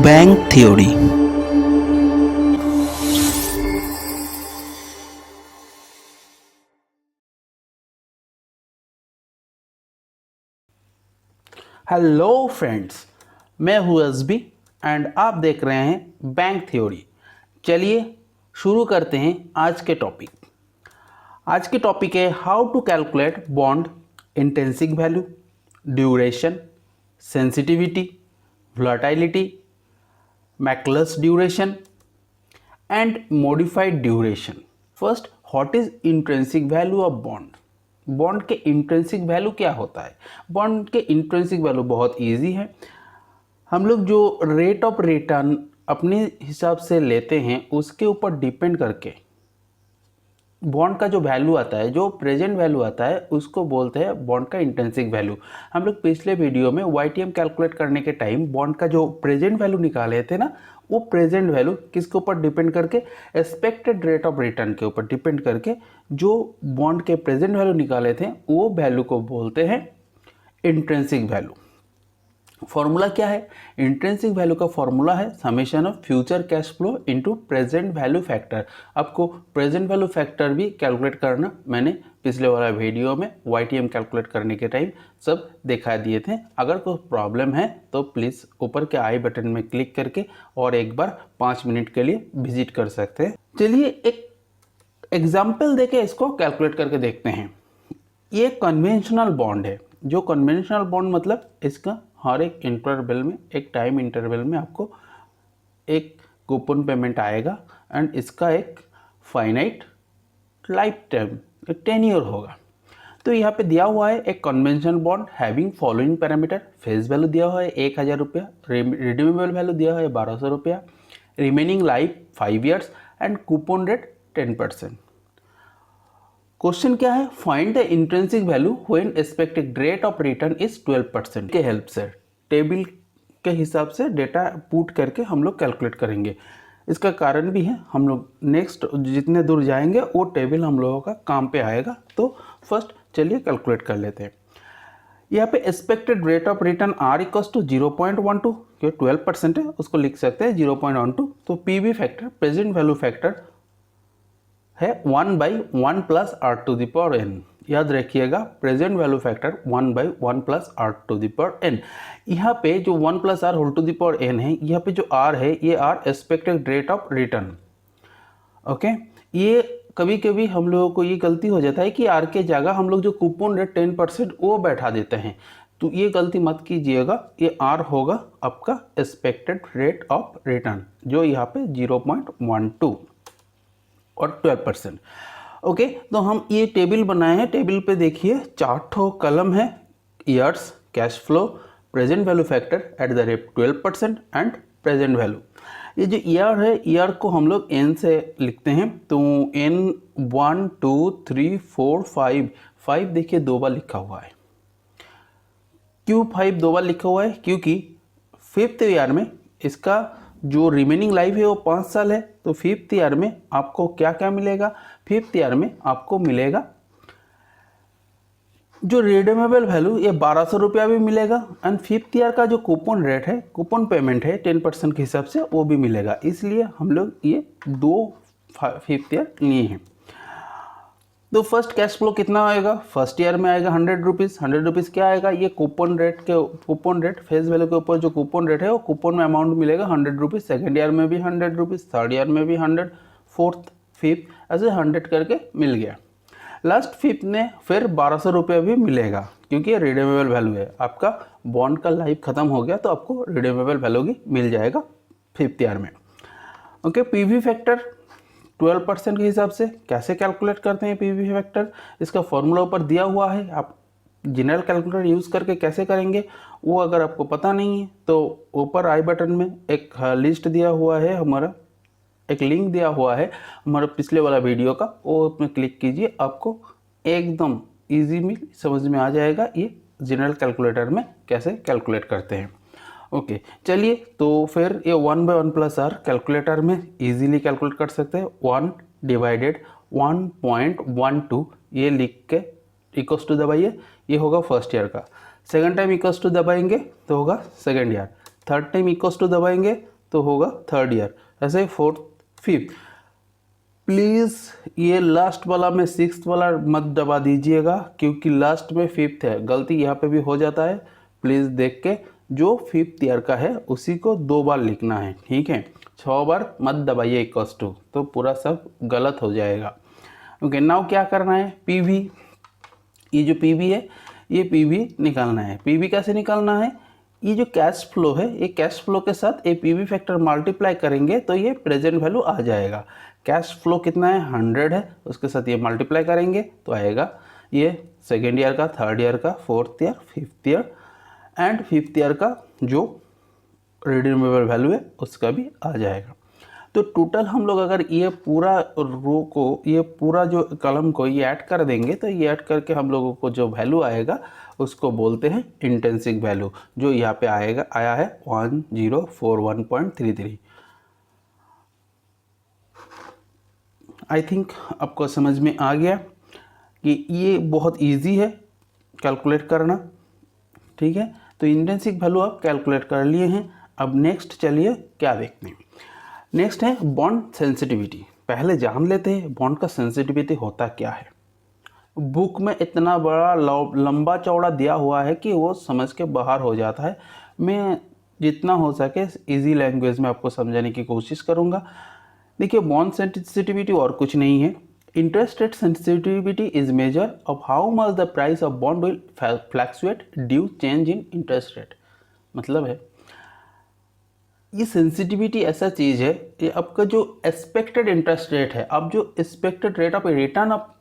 Bank theory. Hello friends, मैं हूँ SB and आप देख रहे हैं बैंक थ्योरी। चलिए शुरू करते हैं आज के टॉपिक। आज के टॉपिक है how to calculate bond intrinsic value, duration, sensitivity, volatility, Macaulay duration and modified duration. First, what is intrinsic value of bond? Bond के इंट्रिंसिक वैल्यू क्या होता है? बॉन्ड के इंट्रिंसिक वैल्यू बहुत इजी है। हम लोग जो रेट ऑफ रिटर्न अपने हिसाब से लेते हैं उसके ऊपर डिपेंड करके बॉन्ड का जो वैल्यू आता है, जो प्रेजेंट वैल्यू आता है, उसको बोलते हैं बॉन्ड का इंट्रिंसिक वैल्यू। हम लोग पिछले वीडियो में वाईटीएम कैलकुलेट करने के टाइम बॉन्ड का जो प्रेजेंट वैल्यू निकाले थे ना, वो प्रेजेंट वैल्यू किसके ऊपर डिपेंड करके, एक्सपेक्टेड रेट ऑफ रिटर्न के ऊपर डिपेंड करके जो बॉन्ड के प्रेजेंट वैल्यू निकाले थे वो वैल्यू को बोलते हैं इंट्रिंसिक वैल्यू। फॉर्मूला क्या है? इंट्रिंसिक वैल्यू का फॉर्मूला है summation of future cash flow into present value factor. आपको प्रेजेंट वैल्यू फैक्टर भी कैलकुलेट करना मैंने पिछले वाला वीडियो में वाईटीएम कैलकुलेट करने के टाइम सब दिखा दिए थे। अगर कोई प्रॉब्लम है तो प्लीज़ ऊपर के आई बटन में क्लिक करके और एक बार 5 मिनट के लिए विजिट कर सकते हैं। चलिए एक एग्जाम्पल देके इसको कैलकुलेट करके देखते हैं। ये कन्वेंशनल बॉन्ड है। जो कन्वेंशनल बॉन्ड मतलब इसका हर एक इंटरवल में, एक टाइम इंटरवल में आपको एक कूपन पेमेंट आएगा एंड इसका एक फाइनाइट लाइफ टाइम, एक टेन्योर होगा। तो यहाँ पे दिया हुआ है एक conventional bond having following parameter. Face value दिया हुआ है 1000 रुपया, रिडीमेबल वैल्यू दिया हुआ है 1200 रुपया, remaining life 5 years and coupon rate 10%। Question क्या है? Find the intrinsic value when expected rate of return is 12% के हेल्प से टेबल के हिसाब से डेटा पुट करके हम लोग कैलकुलेट करेंगे। इसका कारण भी है, हम लोग नेक्स्ट जितने दूर जाएंगे वो टेबल हम लोगों का काम पे आएगा। तो फर्स्ट चलिए कैलकुलेट कर लेते हैं। यहाँ पे expected rate of return R equals to 0.12, जो 12% है उसको लिख सकते हैं 0.12। तो PV factor, present value factor है 1/1 plus R to the power N. याद रखिएगा present value factor 1/1 plus R to the power N. यहाँ पे जो 1 plus R whole to the power N है, यहाँ पे जो आर है ये R expected rate of return. Okay, ये कभी कभी हम लोगों को ये गलती हो जाता है कि आर के जगह हम लोग जो कूपन रेट 10% वो बैठा देते हैं। तो ये गलती मत कीजिएगा। ये आर होगा आपका एक्सपेक्टेड रेट ऑफ रिटर्न, जो यहाँ पे 0.12 और 12%। ओके, तो हम ये टेबल बनाए हैं। टेबल पे देखिए 4 ठो कलम है, years, cash flow, present value factor at the rate 12% and present value. ये जो ईयर है, ईयर को हम लोग एन से लिखते हैं। तो एन 1 2 3 4 5 देखिए 2 बार लिखा हुआ है। क्यों 5 2 बार लिखा हुआ है? क्योंकि 5th ईयर में इसका जो रिमेनिंग लाइफ है वो 5 साल है। तो 5th ईयर में आपको क्या क्या मिलेगा? 5th ईयर में आपको मिलेगा जो रिडीमेबल वैल्यू ये 1200 रुपया भी मिलेगा एंड 5th ईयर का जो कूपन रेट है, कूपन पेमेंट है 10% के हिसाब से, वो भी मिलेगा। इसलिए हम लोग ये 2 5th ईयर लिए हैं। तो फर्स्ट कैश फ्लो कितना आएगा? फर्स्ट ईयर में आएगा 100 रुपीज़। 100 रुपीज़ क्या आएगा? ये कूपन रेट फेस वैल्यू के ऊपर जो कूपन रेट है वो कूपन में अमाउंट मिलेगा 100 रुपीज़। सेकेंड ईयर में भी 100 रुपीज़, थर्ड ईयर में भी 100, फोर्थ, फिफ्थ ऐसे 100 करके मिल गया। लास्ट फिफ्थ में फिर 1200 रुपये भी मिलेगा, क्योंकि ये रिडीमेबल वैल्यू है। आपका बॉन्ड का लाइफ खत्म हो गया तो आपको रिडीमेबल वैल्यू भी मिल जाएगा 5th ईयर में। ओके, पीवी फैक्टर 12% के हिसाब से कैसे कैलकुलेट करते हैं पीवी फैक्टर? इसका फॉर्मूला ऊपर दिया हुआ है। आप जनरल कैलकुलेटर यूज़ करके कैसे करेंगे वो अगर आपको पता नहीं है तो ऊपर आई बटन में एक लिस्ट दिया हुआ है, हमारा एक लिंक दिया हुआ है हमारा पिछले वाला वीडियो का, वो उसमें क्लिक कीजिए। आपको एकदम ईजी में समझ में आ जाएगा ये जनरल कैलकुलेटर में कैसे कैलकुलेट करते हैं। ओके, चलिए तो फिर ये 1/1 प्लस आर कैलकुलेटर में इजीली कैलकुलेट कर सकते हैं। 1 डिवाइडेड 1.12 ये लिख के इक्वल्स टू दबाइए, ये होगा फर्स्ट ईयर का। सेकंड टाइम इक्वल्स टू दबाएंगे तो होगा second year. Third time equals to दबाएंगे तो होगा थर्ड ईयर, ऐसे फोर्थ फिफ्थ। प्लीज़ ये लास्ट वाला में सिक्स्थ वाला मत दबा दीजिएगा, क्योंकि लास्ट में फिफ्थ है, गलती यहाँ पे भी हो जाता है। प्लीज़ देख के जो फिफ्थ ईयर का है उसी को 2 बार लिखना है, ठीक है। 6 बार मत दबाइए इक्वल्स टू, तो पूरा सब गलत हो जाएगा। ओके, नाउ क्या करना है, पीवी, ये जो पीवी है ये पीवी निकालना है। पीवी कैसे निकालना है, ये जो कैश फ्लो है, ये कैश फ्लो के साथ ये पीवी फैक्टर मल्टीप्लाई करेंगे तो ये प्रेजेंट वैल्यू आ जाएगा। कैश फ्लो कितना है, 100 है, उसके साथ ये मल्टीप्लाई करेंगे तो आएगा ये सेकेंड ईयर का, थर्ड ईयर का, fourth year, fifth year and fifth year का जो रिडीमेबल वैल्यू है उसका भी आ जाएगा। तो टोटल हम लोग अगर ये पूरा रो को, ये पूरा जो कॉलम को ये ऐड कर देंगे तो ये ऐड करके हम लोगों को जो वैल्यू आएगा उसको बोलते हैं इंट्रिंसिक वैल्यू, जो यहाँ पे आया है 1041.33। आई थिंक आपको समझ में आ गया कि ये बहुत इजी है कैलकुलेट करना, ठीक है। तो इंट्रिंसिक वैल्यू आप कैलकुलेट कर लिए हैं। अब नेक्स्ट चलिए क्या देखते हैं, नेक्स्ट है बॉन्ड सेंसिटिविटी। पहले जान लेते हैं बॉन्ड का सेंसिटिविटी होता क्या है। बुक में इतना बड़ा लंबा चौड़ा दिया हुआ है कि वो समझ के बाहर हो जाता है। मैं जितना हो सके इजी लैंग्वेज में आपको समझाने की कोशिश करूँगा। देखिए, बॉन्ड सेंसिटिविटी और कुछ नहीं है। Interest rate sensitivity is measure of how much the price of bond will fluctuate due change in interest rate. मतलब है ये सेंसिटिविटी ऐसा चीज़ है, ये आपका जो एक्सपेक्टेड इंटरेस्ट रेट है, आप जो एक्सपेक्टेड रेट ऑफ रिटर्न आप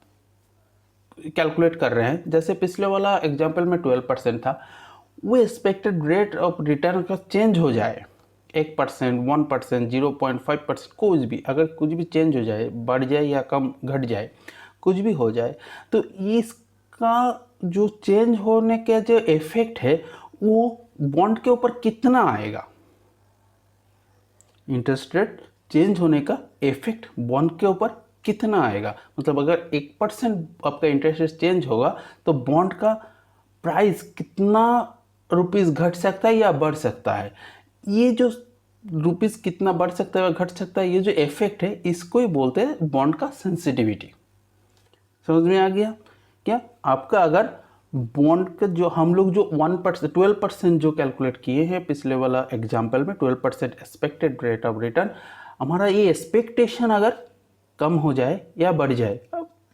कैलकुलेट कर रहे हैं, जैसे पिछले वाला एग्जांपल में 12% था, वो एक्सपेक्टेड रेट ऑफ रिटर्न का चेंज हो जाए 1%, 1%, 0.5%, कुछ भी, अगर कुछ भी चेंज हो जाए, बढ़ जाए या कम घट जाए, कुछ भी हो जाए, तो इसका जो चेंज होने का जो इफेक्ट है वो बॉन्ड के ऊपर कितना आएगा। इंटरेस्ट रेट चेंज होने का इफेक्ट बॉन्ड के ऊपर कितना आएगा, मतलब अगर 1% आपका इंटरेस्ट रेट चेंज होगा तो बॉन्ड का प्राइस कितना रुपीस घट सकता है या बढ़ सकता है। ये जो रुपीस कितना बढ़ सकता है या घट सकता है, ये जो इफेक्ट है, इसको ही बोलते हैं बॉन्ड का सेंसिटिविटी। समझ में आ गया क्या आपका? अगर बॉन्ड का जो हम लोग जो 1% 12% जो कैलकुलेट किए हैं पिछले वाला एग्जाम्पल में, 12% एक्सपेक्टेड रेट ऑफ रिटर्न, हमारा ये एक्सपेक्टेशन अगर कम हो जाए या बढ़ जाए,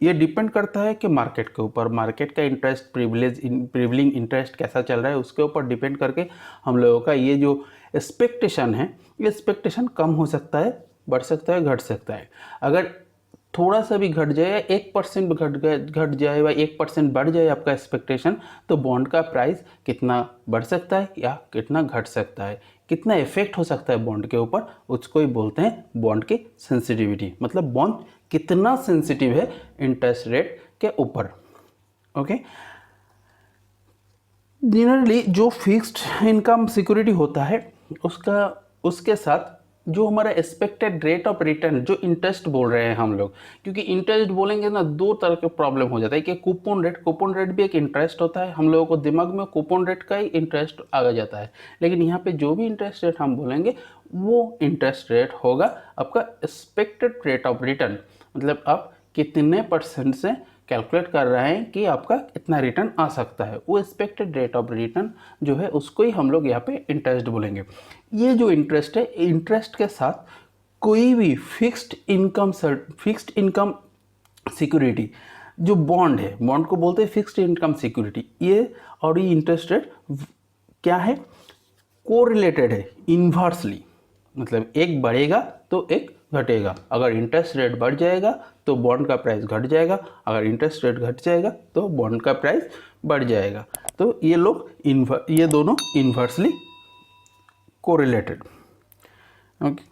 ये डिपेंड करता है कि मार्केट के ऊपर, मार्केट का इंटरेस्ट प्रिवलिंग इंटरेस्ट कैसा चल रहा है उसके ऊपर डिपेंड करके हम लोगों का ये जो एक्सपेक्टेशन है, ये एक्सपेक्टेशन कम हो सकता है, बढ़ सकता है, घट सकता है। अगर थोड़ा सा भी घट जाए, 1% घट जाए या 1% बढ़ जाए आपका एक्सपेक्टेशन, तो बॉन्ड का प्राइस कितना बढ़ सकता है या कितना घट सकता है, कितना इफेक्ट हो सकता है बॉन्ड के ऊपर, उसको ही बोलते हैं बॉन्ड की सेंसिटिविटी। मतलब बॉन्ड कितना सेंसिटिव है इंटरेस्ट रेट के ऊपर। ओके, जनरली जो फिक्स्ड इनकम सिक्योरिटी होता है उसके साथ जो हमारा एक्सपेक्टेड रेट ऑफ रिटर्न, जो इंटरेस्ट बोल रहे हैं हम लोग, क्योंकि इंटरेस्ट बोलेंगे ना, 2 तरह के प्रॉब्लम हो जाता है कि कूपन रेट भी एक इंटरेस्ट होता है, हम लोगों को दिमाग में कूपन रेट का ही इंटरेस्ट आ जाता है, लेकिन यहाँ पे जो भी इंटरेस्ट रेट हम बोलेंगे वो इंटरेस्ट रेट होगा आपका एक्सपेक्टेड रेट ऑफ रिटर्न। मतलब आप कितने % से कैलकुलेट कर रहे हैं कि आपका कितना रिटर्न आ सकता है, वो एक्सपेक्टेड रेट ऑफ रिटर्न जो है उसको ही हम लोग यहाँ पे इंटरेस्ट बोलेंगे। ये जो इंटरेस्ट है, इंटरेस्ट के साथ कोई भी फिक्स्ड इनकम सिक्योरिटी जो बॉन्ड है, बॉन्ड को बोलते हैं फिक्स्ड इनकम सिक्योरिटी, ये और ये इंटरेस्ट रेट क्या है, कोरिलेटेड है इन्वर्सली। मतलब एक बढ़ेगा तो एक घटेगा। अगर इंटरेस्ट रेट बढ़ जाएगा तो बॉन्ड का प्राइस घट जाएगा, अगर इंटरेस्ट रेट घट जाएगा तो बॉन्ड का प्राइस बढ़ जाएगा। तो ये दोनों इन्वर्सली कोरिलेटेड। ओके,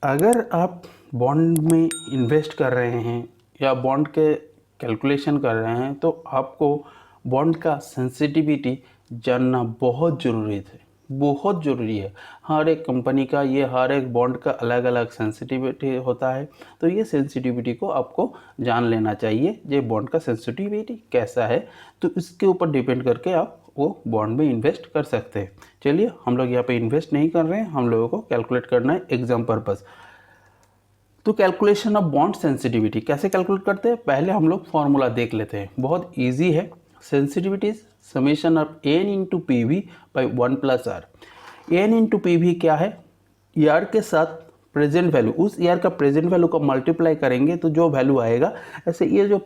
अगर आप बॉन्ड में इन्वेस्ट कर रहे हैं या बॉन्ड के कैलकुलेशन कर रहे हैं तो आपको बॉन्ड का सेंसिटिविटी जानना बहुत ज़रूरी है। बहुत ज़रूरी है। हर एक कंपनी का ये हर एक बॉन्ड का अलग अलग सेंसिटिविटी होता है, तो ये सेंसिटिविटी को आपको जान लेना चाहिए, ये बॉन्ड का सेंसिटिविटी कैसा है, तो इसके ऊपर डिपेंड करके आप वो बॉन्ड में इन्वेस्ट कर सकते हैं। चलिए, हम लोग यहाँ पे इन्वेस्ट नहीं कर रहे हैं, हम लोगों को कैलकुलेट करना है एग्जाम पर्पज़। तो कैलकुलेशन ऑफ बॉन्ड सेंसिटिविटी कैसे कैलकुलेट करते हैं, पहले हम लोग फॉर्मूला देख लेते हैं, बहुत ईजी है। Sensitivity is summation of N into P V by 1+r। N into P V क्या है, ईयर के साथ प्रेजेंट वैल्यू, उस ईयर का प्रेजेंट वैल्यू को मल्टीप्लाई करेंगे तो जो वैल्यू आएगा। ऐसे ये जो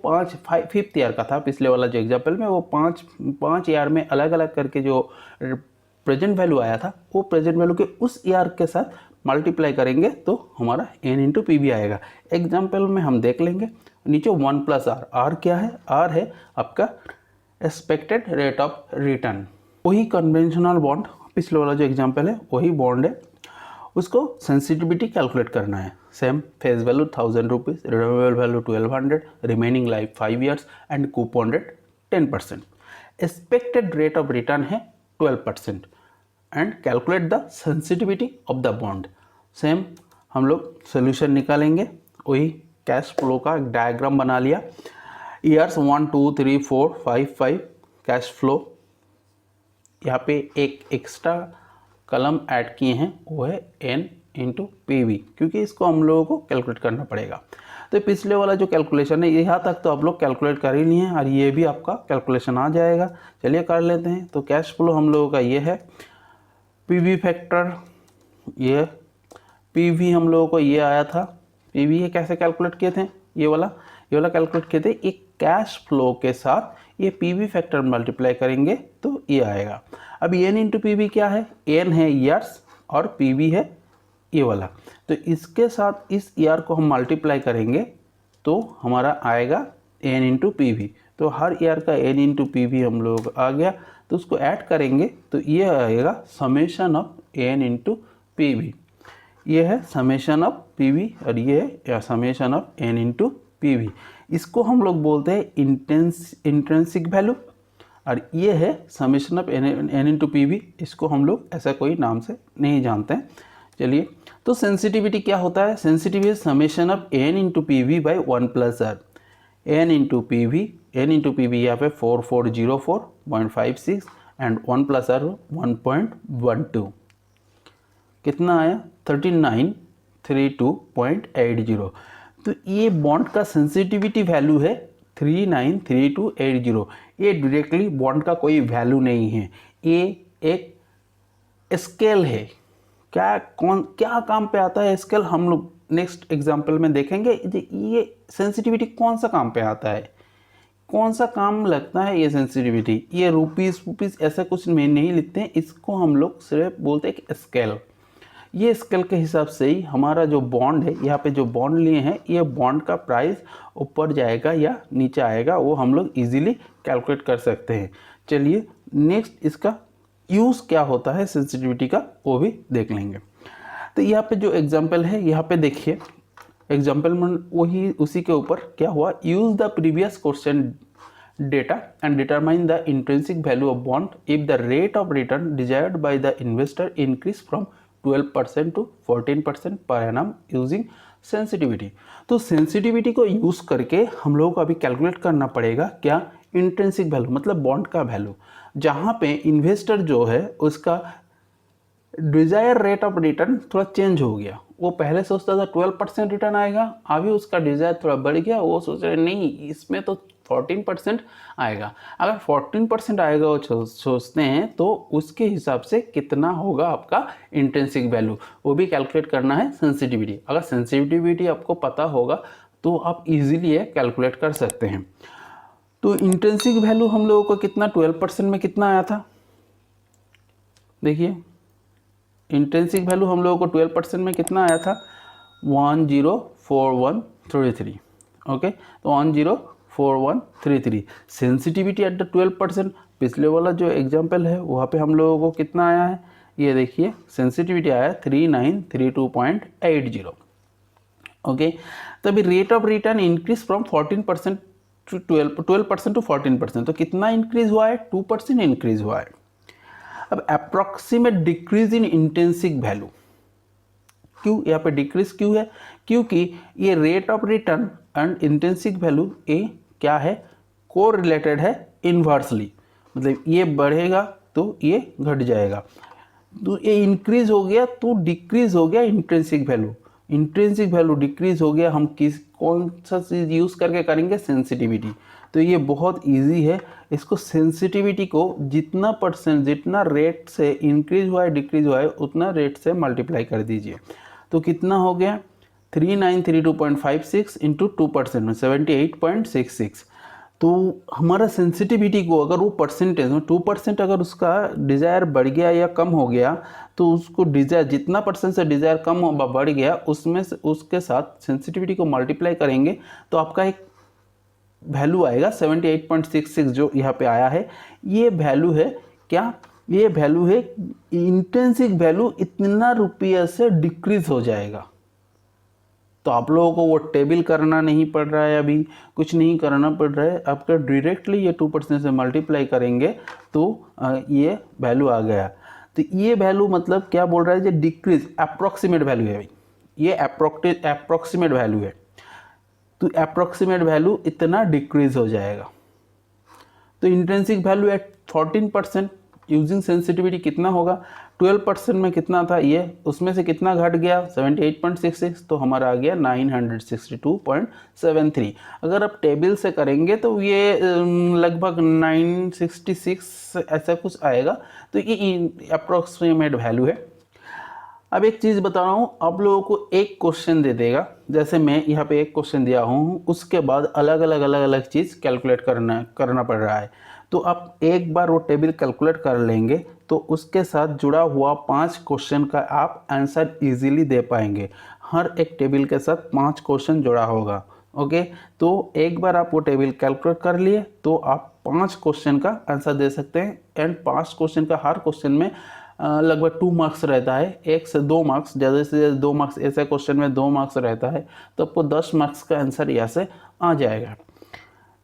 फिफ्थ ईयर का था पिछले वाला जो एग्जाम्पल में, वो पाँच ईयर में अलग अलग करके जो प्रेजेंट वैल्यू आया था, वो प्रेजेंट वैल्यू के उस ईयर के साथ मल्टीप्लाई करेंगे तो हमारा एन इंटू पी वी आएगा। एग्जाम्पल में हम देख लेंगे, नीचे 1+r। आर क्या है, आर है आपका एक्सपेक्टेड रेट ऑफ रिटर्न। वही कन्वेंशनल बॉन्ड, पिछले वाला जो एग्जाम्पल है वही बॉन्ड है, उसको सेंसिटिविटी कैलकुलेट करना है। Same face value 1000 rupees, redeemable value 1200, remaining life 5 years and coupon rate 10%। Expected rate of return है 12% and calculate the sensitivity of the bond. Same हम लोग सोल्यूशन निकालेंगे, वही कैश फ्लो का एक डायग्राम बना लिया। Years 1 2 3 4 5 5 cash flow. यहाँ पे एक एक्स्ट्रा कलम ऐड किए हैं, वो है एन इंटू पी वी, क्योंकि इसको हम लोगों को कैलकुलेट करना पड़ेगा। तो पिछले वाला जो कैलकुलेशन है यहाँ तक तो आप लोग कैलकुलेट कर ही लिए हैं, और ये भी आपका कैलकुलेशन आ जाएगा। चलिए कर लेते हैं। तो कैश फ्लो हम लोगों का ये है, पीवी फैक्टर ये, पीवी हम लोगों को ये आया था। पीवी ये कैसे कैलकुलेट किए थे, ये वाला कैलकुलेट किए थे। एक कैश फ्लो के साथ ये पीवी फैक्टर मल्टीप्लाई करेंगे तो ये आएगा। अब एन इंटू पीवी क्या है, एन है ईयर्स और पीवी है ये वाला, तो इसके साथ इस ईयर को हम मल्टीप्लाई करेंगे तो हमारा आएगा एन इंटू पीवी। तो हर ईयर का एन इंटू पीवी हम लोग आ गया, तो उसको ऐड करेंगे तो ये आएगा summation of N into PV. ये है समेशन ऑफ पीवी और ये है summation of N into PV. इसको हम लोग बोलते हैं इंट्रिंसिक वैल्यू, और ये है summation of N into PV. इसको हम लोग ऐसा कोई नाम से नहीं जानते हैं। चलिए, तो सेंसिटिविटी क्या होता है, sensitivity summation of N into PV by 1+r। N into PV यहाँ पे 4404.56 एंड 1+r 1.12, कितना आया 3932.80। तो ये बॉन्ड का सेंसिटिविटी वैल्यू है 393280। ये डायरेक्टली बॉन्ड का कोई वैल्यू नहीं है, ये एक स्केल है। क्या काम पे आता है स्केल, हम लोग नेक्स्ट एग्जाम्पल में देखेंगे। ये सेंसिटिविटी कौन सा काम पे आता है, कौन सा काम लगता है ये सेंसिटिविटी। ये रुपीस ऐसा कुछ में नहीं लिखते हैं, इसको हम लोग सिर्फ बोलते हैं कि स्केल। ये स्केल के हिसाब से ही हमारा जो बॉन्ड है, यहाँ पे जो बॉन्ड लिए हैं, ये बॉन्ड का प्राइस ऊपर जाएगा या नीचे आएगा, वो हम लोग इजीली कैलकुलेट कर सकते हैं। चलिए नेक्स्ट इसका यूज़ क्या होता है सेंसिटिविटी का, वो भी देख लेंगे। तो यहाँ पे जो एग्जाम्पल है, यहाँ पे देखिए एग्जाम्पल में वही उसी के ऊपर क्या हुआ, use the previous question data and determine the intrinsic value of bond if the rate of return desired by the investor increase from 12% to 14% per annum using sensitivity. तो सेंसिटिविटी को यूज़ करके हम लोगों को अभी कैलकुलेट करना पड़ेगा क्या, इंट्रिंसिक वैल्यू मतलब बॉन्ड का वैल्यू, जहाँ पे इन्वेस्टर जो है उसका डिजायर रेट ऑफ रिटर्न थोड़ा चेंज हो गया। वो पहले सोचता था 12% रिटर्न आएगा, अभी उसका डिजायर थोड़ा बढ़ गया, वो सोच रहे नहीं इसमें तो 14% आएगा। अगर 14% आएगा वो सोचते हैं तो उसके हिसाब से कितना होगा आपका इंट्रिंसिक वैल्यू, वो भी कैलकुलेट करना है सेंसिटिविटी। अगर सेंसिटिविटी आपको पता होगा तो आप इजीली ये कैलकुलेट कर सकते हैं। तो इंट्रिंसिक वैल्यू हम लोगों को कितना 12% में कितना आया था, देखिए इंट्रिंसिक वैल्यू हम लोगों को 12% में कितना आया था 104133। ओके, तो 104133। सेंसिटिविटी एट द 12%, पिछले वाला जो एग्जांपल है वहाँ पे हम लोगों को कितना आया है, ये देखिए सेंसिटिविटी आया 3932.80। ओके, तो अभी rate of return increase from 14% to 12% to 14%, तो कितना इंक्रीज हुआ है, 2% इंक्रीज हुआ है। अब approximate decrease in intrinsic value, क्यों यहाँ पे डिक्रीज क्यों है? क्योंकि ये rate of return and intrinsic value ये क्या है, को रिलेटेड है इन्वर्सली, मतलब ये बढ़ेगा तो ये घट जाएगा, तो ये इंक्रीज हो गया तो डिक्रीज हो गया intrinsic value, intrinsic value decrease हो गया, हम कौन सा चीज़ यूज़ करके करेंगे, सेंसिटिविटी। तो ये बहुत इजी है, इसको सेंसिटिविटी को जितना परसेंट, जितना रेट से इंक्रीज हुआ है डिक्रीज हुआ है उतना रेट से मल्टीप्लाई कर दीजिए। तो कितना हो गया 3932.56 इंटू 2% में 78.66। तो हमारा सेंसिटिविटी को अगर वो परसेंटेज में 2% अगर उसका डिज़ायर बढ़ गया या कम हो गया तो उसको डिज़ायर जितना परसेंट से डिज़ायर कम हो बढ़ गया उसमें से उसके साथ सेंसिटिविटी को मल्टीप्लाई करेंगे तो आपका एक वैल्यू आएगा 78.66 जो यहाँ पे आया है। ये वैल्यू है क्या, ये वैल्यू है इंट्रिंसिक वैल्यू इतना रुपये से डिक्रीज हो जाएगा। तो आप लोगों को वो टेबल करना नहीं पड़ रहा है, अभी कुछ नहीं करना पड़ रहा है, आपका डायरेक्टली ये 2% से मल्टीप्लाई करेंगे तो ये वैल्यू आ गया। तो ये वैल्यू मतलब क्या बोल रहा है, ये डिक्रीज अप्रॉक्सीमेट वैल्यू है भाई, ये अप्रॉक्सीमेट वैल्यू है, तो अप्रॉक्सीमेट वैल्यू इतना डिक्रीज हो जाएगा। तो intrinsic value at 14% using sensitivity कितना होगा, 12% में कितना था ये, उसमें से कितना घट गया 78.66, तो हमारा आ गया 962.73। अगर आप टेबल से करेंगे तो ये लगभग 966 ऐसा कुछ आएगा। तो ये अप्रॉक्सीमेट वैल्यू है। अब एक चीज़ बता रहा हूँ, आप लोगों को एक क्वेश्चन दे देगा, जैसे मैं यहाँ पे एक क्वेश्चन दिया हूँ, उसके बाद अलग अलग चीज़ कैलकुलेट करना पड़ रहा है। तो आप एक बार वो टेबल कैलकुलेट कर लेंगे तो उसके साथ जुड़ा हुआ 5 क्वेश्चन का आप आंसर इजीली दे पाएंगे। हर एक टेबल के साथ 5 क्वेश्चन जुड़ा होगा। ओके, तो एक बार आप वो टेबल कैलकुलेट कर लिए तो आप 5 क्वेश्चन का आंसर दे सकते हैं। एंड 5 क्वेश्चन का हर क्वेश्चन में लगभग 2 मार्क्स रहता है, 1 से 2 मार्क्स, ज़्यादा से ज़्यादा 2 मार्क्स, ऐसे क्वेश्चन में 2 मार्क्स रहता है, तो आपको 10 मार्क्स का आंसर यहाँ से आ जाएगा।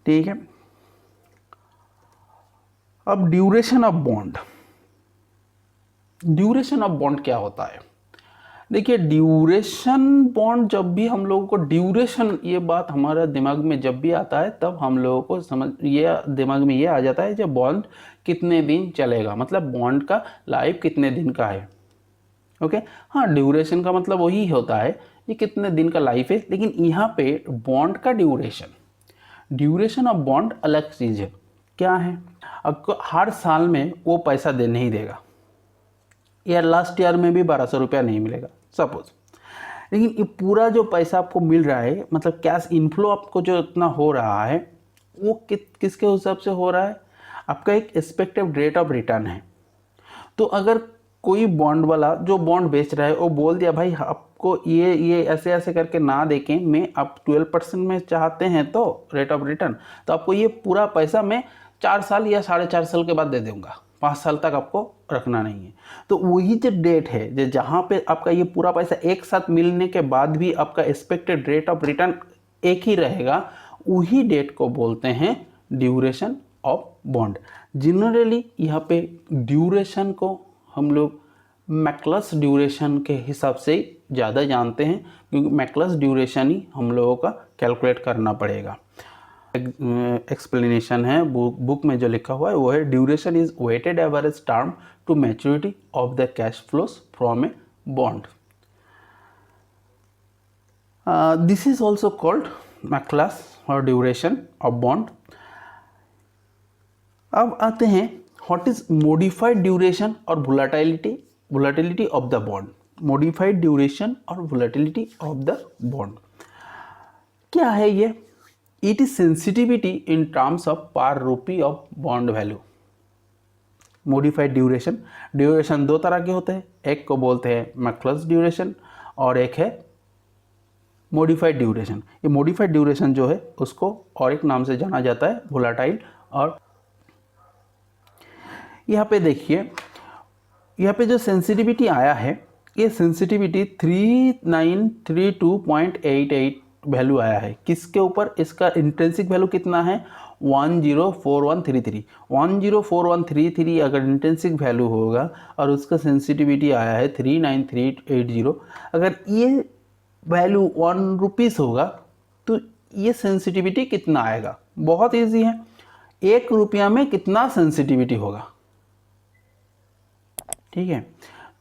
ठीक है, अब duration of bond, duration of bond क्या होता है? देखिए, ड्यूरेशन बॉन्ड, जब भी हम लोगों को ड्यूरेशन, ये बात हमारे दिमाग में जब भी आता है तब हम लोगों को दिमाग में ये आ जाता है कि बॉन्ड कितने दिन चलेगा, मतलब बॉन्ड का लाइफ कितने दिन का है। ओके, हाँ, ड्यूरेशन का मतलब वही होता है ये कितने दिन का लाइफ है, लेकिन यहाँ पे बॉन्ड का ड्यूरेशन ऑफ बॉन्ड अलग चीज़ है। क्या है, आपको हर साल में वो पैसा दे नहीं देगा, या लास्ट ईयर में भी 1200 रुपया नहीं मिलेगा सपोज, लेकिन ये पूरा जो पैसा आपको मिल रहा है, मतलब कैश इनफ्लो आपको जो इतना हो रहा है वो किसके हिसाब से हो रहा है, आपका एक एक्सपेक्टेड रेट ऑफ रिटर्न है। तो अगर कोई बॉन्ड वाला जो बॉन्ड बेच रहा है वो बोल दिया भाई आपको ये ऐसे ऐसे करके ना देखें, मैं आप 12% में चाहते हैं तो रेट ऑफ रिटर्न, तो आपको ये पूरा पैसा मैं 4 साल या 4.5 साल के बाद दे दूंगा, 5 साल तक आपको रखना नहीं है। तो वही जो डेट है जो जहाँ पे आपका ये पूरा पैसा एक साथ मिलने के बाद भी आपका एक्सपेक्टेड रेट ऑफ रिटर्न एक ही रहेगा, वही डेट को बोलते हैं ड्यूरेशन ऑफ बॉन्ड। जनरली यहाँ पे ड्यूरेशन को हम लोग मैकलस ड्यूरेशन के हिसाब से ज़्यादा जानते हैं, क्योंकि मैकलस ड्यूरेशन ही हम लोगों का कैलकुलेट करना पड़ेगा। एक्सप्लेनेशन है बुक में जो लिखा हुआ है वो है, duration is weighted average term to maturity of the cash flows from a bond. This is also called Macaulay और ड्यूरेशन ऑफ बॉन्ड। अब आते हैं व्हाट इज मॉडिफाइड ड्यूरेशन और volatility of the bond. Modified duration और volatility of the bond क्या है ये? It is sensitivity in terms of per rupee of bond value. Modified duration 2 तरह के होते हैं, एक को बोलते हैं मैकलस ड्यूरेशन और एक है मॉडिफाइड ड्यूरेशन। ये मॉडिफाइड ड्यूरेशन जो है उसको और एक नाम से जाना जाता है वोलेटाइल। और यहाँ पे देखिए, यहाँ पे जो सेंसिटिविटी आया है ये सेंसिटिविटी 3932.88 वैल्यू आया है। किसके ऊपर? इसका इंट्रिंसिक वैल्यू कितना है 104133। 104133 अगर इंट्रिंसिक वैल्यू होगा और उसका सेंसिटिविटी आया है 39380, अगर ये वैल्यू 1 रुपीस होगा तो ये सेंसिटिविटी कितना आएगा? बहुत इजी है, 1 रुपया में कितना सेंसिटिविटी होगा, ठीक है।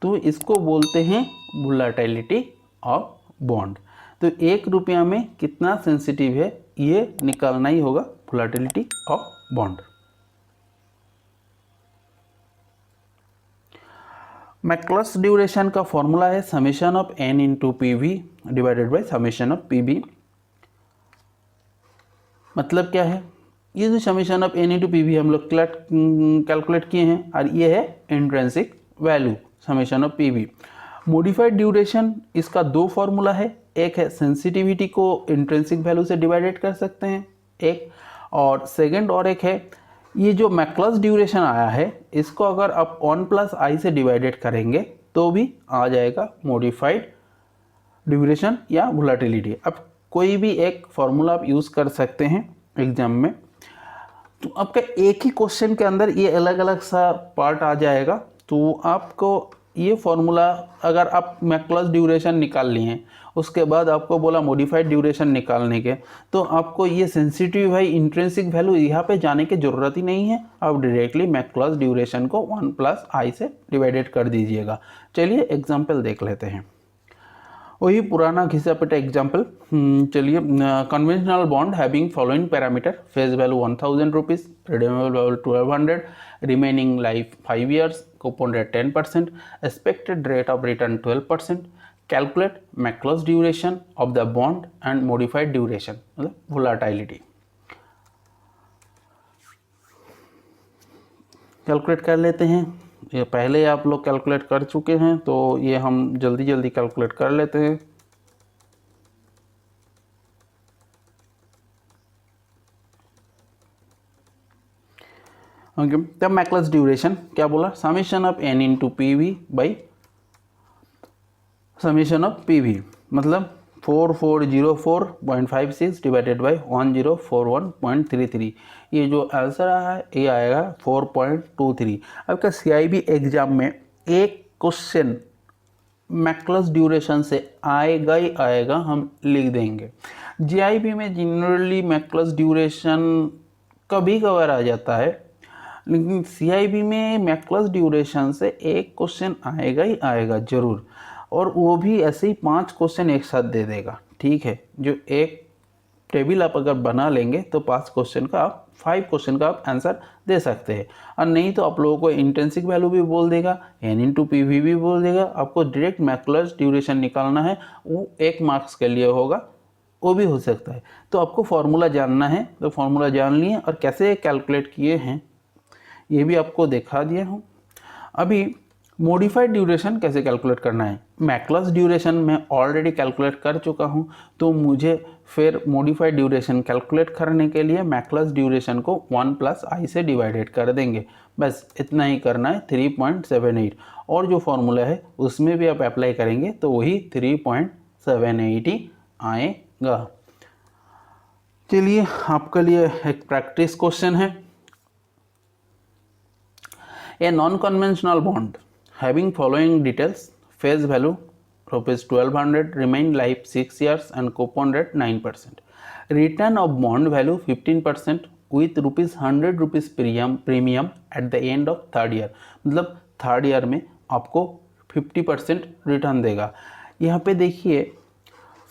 तो इसको बोलते हैं वोलेटिलिटी ऑफ बॉन्ड। तो 1 रुपया में कितना सेंसिटिव है ये निकालना ही होगा volatility of bond. Macaulay's duration का फॉर्मूला है summation of n into P V divided by summation of P B. मतलब क्या है, ये जो summation of n into P V हम लोग कैलकुलेट किए हैं और ये है intrinsic value summation of P V. Modified duration, इसका 2 फॉर्मूला है, एक है सेंसिटिविटी को इंट्रिंसिक वैल्यू से डिवाइडेड कर सकते हैं एक, और सेकंड और एक है ये जो मैक्लस ड्यूरेशन आया है इसको अगर आप 1 प्लस आई से डिवाइडेड करेंगे तो भी आ जाएगा मॉडिफाइड ड्यूरेशन या वोलेटिलिटी। अब कोई भी एक फॉर्मूला आप यूज़ कर सकते हैं एग्जाम में। तो आपका एक ही क्वेश्चन के अंदर ये अलग अलग सा पार्ट आ जाएगा, तो आपको ये फॉर्मूला अगर आप मैक्लस ड्यूरेशन निकाल लिए उसके बाद आपको बोला मॉडिफाइड ड्यूरेशन निकालने के, तो आपको ये सेंसिटिव है इंट्रिंसिक वैल्यू यहाँ पे जाने की ज़रूरत ही नहीं है, आप डायरेक्टली मैक्लस ड्यूरेशन को 1 प्लस आई से डिवाइडेड कर दीजिएगा। चलिए एग्जाम्पल देख लेते हैं, वही पुराना घिसा पिटा एग्जाम्पल। चलिए, conventional bond having following parameter, face value 1000 rupees, redeemable value 1200, remaining life 5 years, coupon rate 10%, expected rate of return 12%, calculate Macaulay duration of the bond and modified duration मतलब वोलेटिलिटी। कैलकुलेट कर लेते हैं, ये पहले आप लोग calculate कर चुके हैं तो ये हम जल्दी जल्दी कैलकुलेट कर लेते हैं। ओके, तब मैक्लस ड्यूरेशन क्या बोला, summation of n into P V by summation of P we, मतलब 4404.56 डिवाइडेड बाई 1041.33। ये जो आंसर आया है ये आएगा 4.23। आपका CIB एग्जाम में एक क्वेश्चन मैक्लस ड्यूरेशन से आएगा ही आएगा, हम लिख देंगे। GIB में जनरली मैक्लस ड्यूरेशन कभी कभार आ जाता है, लेकिन CIB में मैक्लस ड्यूरेशन से एक क्वेश्चन आएगा ही आएगा ज़रूर, और वो भी ऐसे ही 5 क्वेश्चन एक साथ दे देगा, ठीक है। जो एक टेबल आप अगर बना लेंगे तो 5 क्वेश्चन का आप 5 क्वेश्चन का आप आंसर दे सकते हैं, और नहीं तो आप लोगों को इंट्रिंसिक वैल्यू भी बोल देगा, n इंटू पी वी भी बोल देगा। आपको डायरेक्ट मैक्लस ड्यूरेशन निकालना है, वो 1 मार्क्स के लिए होगा, वो भी हो सकता है। तो आपको फार्मूला जानना है तो फार्मूला जान लिए, और कैसे कैलकुलेट किए हैं ये भी आपको दिखा दिया हूँ। अभी मॉडिफाइड ड्यूरेशन कैसे कैलकुलेट करना है, मैक्लस ड्यूरेशन मैं ऑलरेडी कैलकुलेट कर चुका हूँ, तो मुझे फिर मॉडिफाइड ड्यूरेशन कैलकुलेट करने के लिए मैक्लस ड्यूरेशन को 1 प्लस आई से डिवाइडेड कर देंगे, बस इतना ही करना है, 3.78। और जो फॉर्मूला है उसमें भी आप अप्लाई करेंगे तो वही 3.78 ही आएगा। चलिए, आपके लिए एक प्रैक्टिस क्वेश्चन है। A non-conventional bond having following details, face value rupees 1200, remain life 6 years and coupon rate 9%. Return of bond value 15% with rupees 100 rupees premium at the end of 3rd year। मतलब 3rd year में आपको 50% return देगा। यहाँ पे देखिए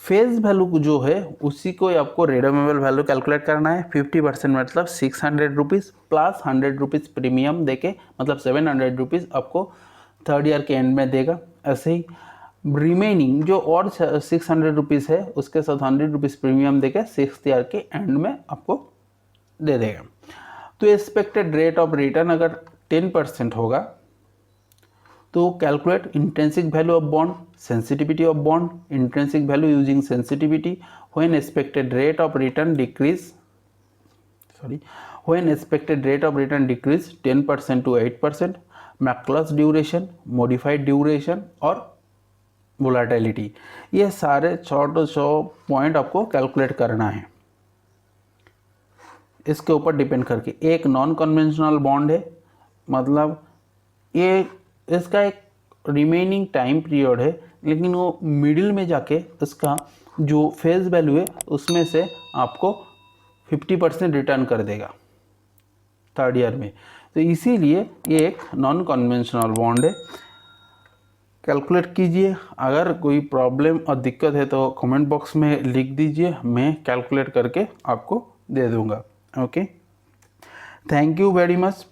face value जो है उसी को आपको रिडीमेबल वैल्यू कैलकुलेट करना है। 50% मतलब 600 रुपीज़ प्लस 100 रुपीज़ प्रीमियम देके, मतलब 700 रुपीज़ आपको 3rd ईयर के एंड में देगा। ऐसे ही रिमेनिंग जो और 600 रुपीज़ है उसके साथ 100 रुपीज़ प्रीमियम देके 6th ईयर के एंड में आपको दे देगा। तो एक्सपेक्टेड रेट ऑफ रिटर्न अगर 10% होगा तो calculate intrinsic value of bond, sensitivity of bond, intrinsic value using sensitivity, when expected rate of return decrease, when expected rate of return decrease 10% to 8%, Macaulay duration, modified duration और volatility. ये सारे 100 point आपको calculate करना है। इसके ऊपर depend करके। एक नॉन कन्वेंशनल बॉन्ड है, मतलब ये इसका एक रिमेनिंग टाइम पीरियड है, लेकिन वो मिडिल में जाके इसका जो फेस वैल्यू है उसमें से आपको 50% रिटर्न कर देगा थर्ड ईयर में। तो इसीलिए ये एक नॉन कन्वेंशनल बॉन्ड है। कैलकुलेट कीजिए, अगर कोई प्रॉब्लम और दिक्कत है तो कमेंट बॉक्स में लिख दीजिए, मैं कैलकुलेट करके आपको दे दूंगा। Okay, thank you very much.